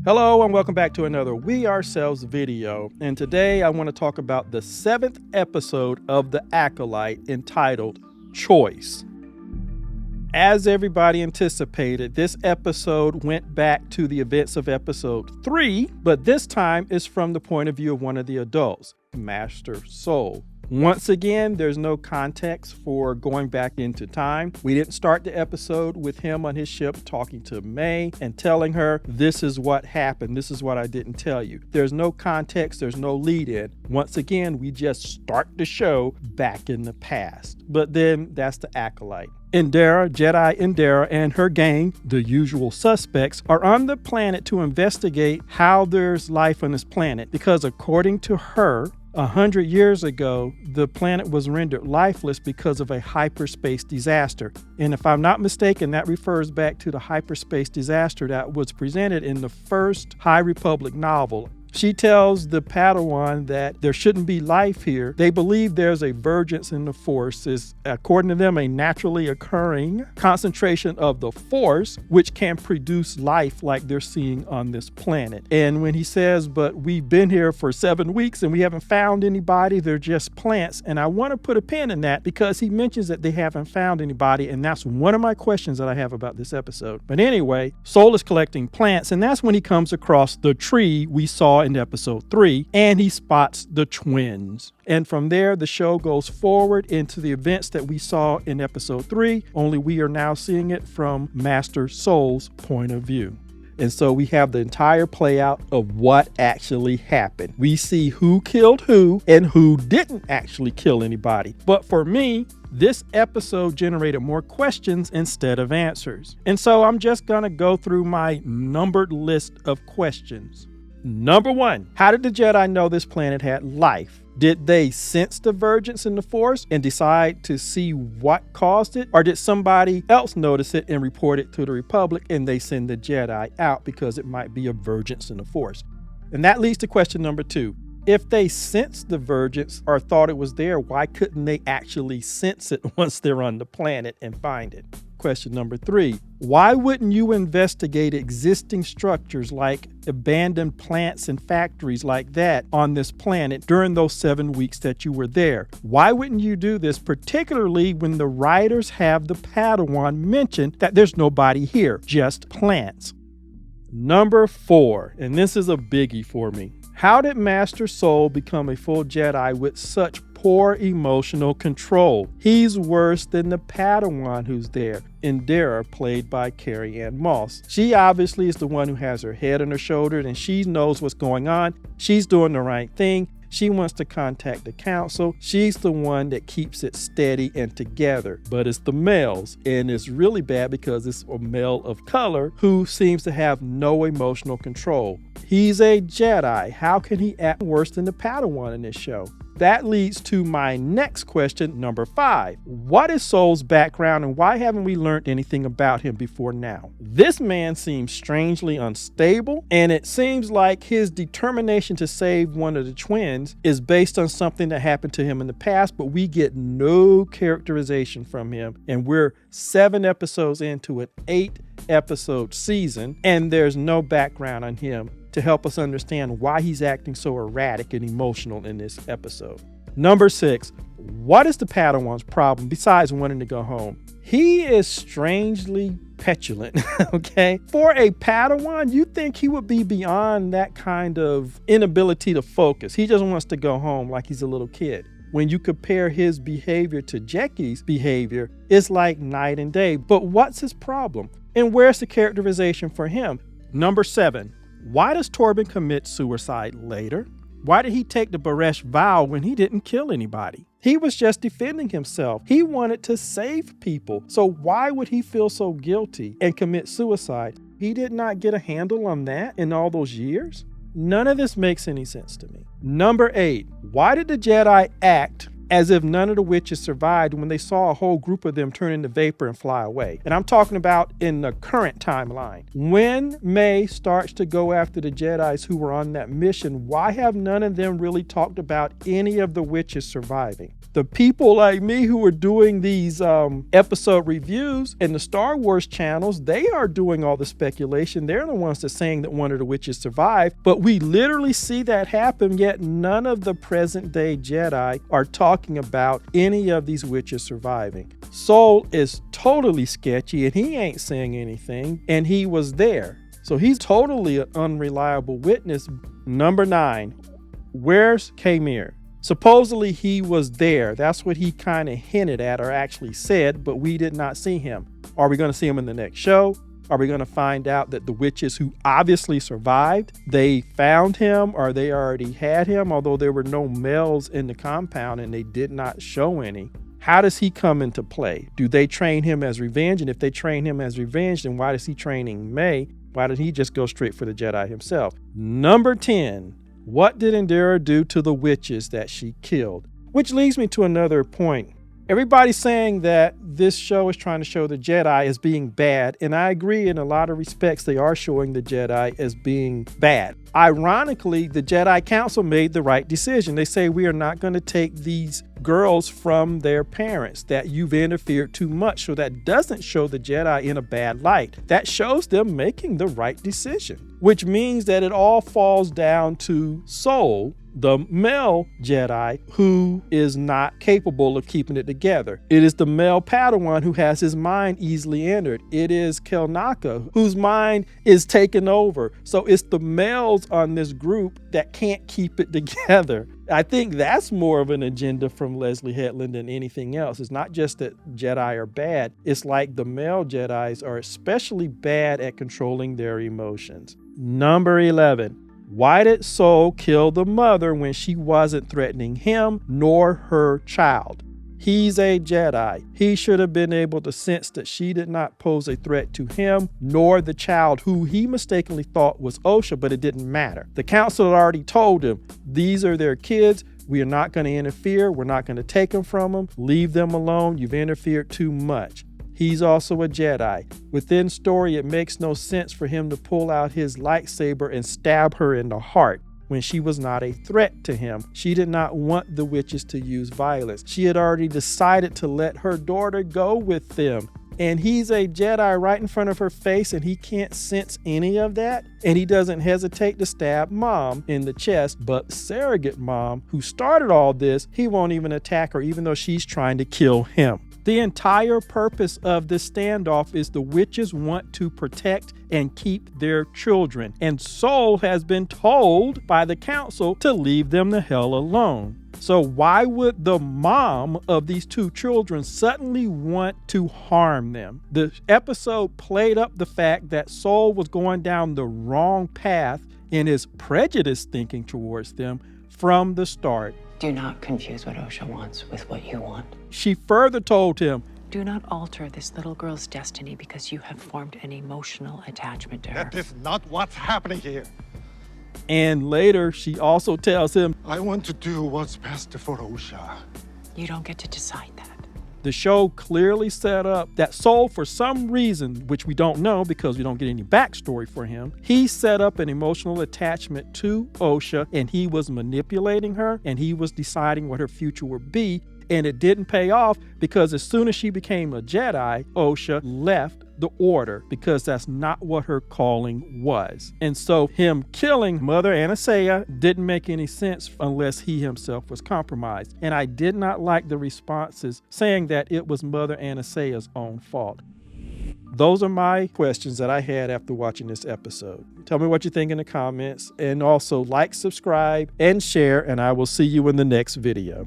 Hello and welcome back to another We Ourselves video. And today I want to talk about the 7th episode of The Acolyte entitled Choice. As everybody anticipated, this episode went back to the events of episode 3, but this time is from the point of view of one of the adults, Master Soul. Once again, there's no context for going back into time. We didn't start the episode with him on his ship talking to May and telling her, this is what happened. This is what I didn't tell you. There's no context. There's no lead in. Once again, we just start the show back in the past. But then that's the Acolyte. Jedi Indira and her gang, the usual suspects, are on the planet to investigate how there's life on this planet because according to her, 100 years ago, the planet was rendered lifeless because of a hyperspace disaster. And if I'm not mistaken, that refers back to the hyperspace disaster that was presented in the first High Republic novel. She tells the Padawan that there shouldn't be life here. They believe there's a vergence in the Force. It's, according to them, a naturally occurring concentration of the Force, which can produce life like they're seeing on this planet. And when he says, but we've been here for 7 weeks and we haven't found anybody, they're just plants. And I want to put a pin in that because he mentions that they haven't found anybody. And that's one of my questions that I have about this episode. But anyway, Soul is collecting plants. And that's when he comes across the tree we saw in episode 3, and he spots the twins. And from there, the show goes forward into the events that we saw in episode 3, only we are now seeing it from Master Soul's point of view. And so we have the entire play out of what actually happened. We see who killed who and who didn't actually kill anybody. But for me, this episode generated more questions instead of answers. And so I'm just going to go through my numbered list of questions. Number 1, how did the Jedi know this planet had life? Did they sense the vergence in the Force and decide to see what caused it? Or did somebody else notice it and report it to the Republic and they send the Jedi out because it might be a vergence in the Force? And that leads to question number 2. If they sensed the vergence or thought it was there, why couldn't they actually sense it once they're on the planet and find it? Question number 3, why wouldn't you investigate existing structures like abandoned plants and factories like that on this planet during those 7 weeks that you were there? Why wouldn't you do this, particularly when the writers have the Padawan mention that there's nobody here, just plants? Number 4, and this is a biggie for me. How did Master Soul become a full Jedi with such poor emotional control? He's worse than the Padawan who's there, Indira, played by Carrie-Anne Moss. She obviously is the one who has her head on her shoulder and she knows what's going on. She's doing the right thing. She wants to contact the council. She's the one that keeps it steady and together. But it's the males, and it's really bad because it's a male of color who seems to have no emotional control. He's a Jedi. How can he act worse than the Padawan in this show? That leads to my next question, number 5. What is Soul's background and why haven't we learned anything about him before now? This man seems strangely unstable, and it seems like his determination to save one of the twins is based on something that happened to him in the past, but we get no characterization from him. And we're 7 episodes into an 8-episode season, and there's no background on him to help us understand why he's acting so erratic and emotional in this episode. Number 6, what is the Padawan's problem besides wanting to go home? He is strangely petulant, okay? For a Padawan, you'd think he would be beyond that kind of inability to focus. He just wants to go home like he's a little kid. When you compare his behavior to Jeki's behavior, it's like night and day. But what's his problem? And where's the characterization for him? Number 7, why does Torben commit suicide later? Why did he take the Baresh vow when he didn't kill anybody? He was just defending himself. He wanted to save people. So why would he feel so guilty and commit suicide? He did not get a handle on that in all those years? None of this makes any sense to me. Number 8, why did the Jedi act as if none of the witches survived when they saw a whole group of them turn into vapor and fly away. And I'm talking about in the current timeline. When May starts to go after the Jedis who were on that mission, why have none of them really talked about any of the witches surviving? The people like me who are doing these episode reviews and the Star Wars channels, they are doing all the speculation. They're the ones that's saying that one of the witches survived. But we literally see that happen, yet none of the present day Jedi are talking about any of these witches surviving. Soul is totally sketchy and he ain't saying anything, and he was there. So he's totally an unreliable witness. Number 9, where's Kamir? Supposedly he was there. That's what he kind of hinted at or actually said, but we did not see him. Are we going to see him in the next show? Are we going to find out that the witches who obviously survived, they found him or they already had him, although there were no males in the compound and they did not show any? How does he come into play? Do they train him as revenge? And if they train him as revenge, then why is he training May? Why did he just go straight for the Jedi himself? Number 10. What did Indira do to the witches that she killed? Which leads me to another point. Everybody's saying that this show is trying to show the Jedi as being bad, and I agree in a lot of respects they are showing the Jedi as being bad. Ironically, the Jedi Council made the right decision. They say we are not going to take these girls from their parents, that you've interfered too much. So that doesn't show the Jedi in a bad light. That shows them making the right decision, which means that it all falls down to Soul, the male Jedi, who is not capable of keeping it together. It is the male Padawan who has his mind easily entered. It is Kelnaka whose mind is taken over. So it's the males on this group that can't keep it together. I think that's more of an agenda from Leslie Hetland than anything else. It's not just that Jedi are bad. It's like the male Jedis are especially bad at controlling their emotions. Number 11. Why did Soul kill the mother when she wasn't threatening him nor her child? He's a Jedi. He should have been able to sense that she did not pose a threat to him nor the child who he mistakenly thought was Osha, but it didn't matter. The council had already told him, these are their kids. We are not going to interfere. We're not going to take them from them. Leave them alone. You've interfered too much. He's also a Jedi. Within story, it makes no sense for him to pull out his lightsaber and stab her in the heart when she was not a threat to him. She did not want the witches to use violence. She had already decided to let her daughter go with them. And he's a Jedi right in front of her face and he can't sense any of that. And he doesn't hesitate to stab Mom in the chest, but surrogate Mom, who started all this, he won't even attack her even though she's trying to kill him. The entire purpose of this standoff is the witches want to protect and keep their children. And Soul has been told by the council to leave them the hell alone. So why would the mom of these two children suddenly want to harm them? The episode played up the fact that Soul was going down the wrong path in his prejudiced thinking towards them from the start. Do not confuse what Osha wants with what you want. She further told him, do not alter this little girl's destiny because you have formed an emotional attachment to her. That is not what's happening here. And later, she also tells him, I want to do what's best for Osha. You don't get to decide that. The show clearly set up that Soul, for some reason, which we don't know because we don't get any backstory for him, he set up an emotional attachment to Osha and he was manipulating her and he was deciding what her future would be. And it didn't pay off because as soon as she became a Jedi, Osha left the order because that's not what her calling was. And so him killing Mother Anastasia didn't make any sense unless he himself was compromised. And I did not like the responses saying that it was Mother Anastasia's own fault. Those are my questions that I had after watching this episode. Tell me what you think in the comments, and also like, subscribe, and share, and I will see you in the next video.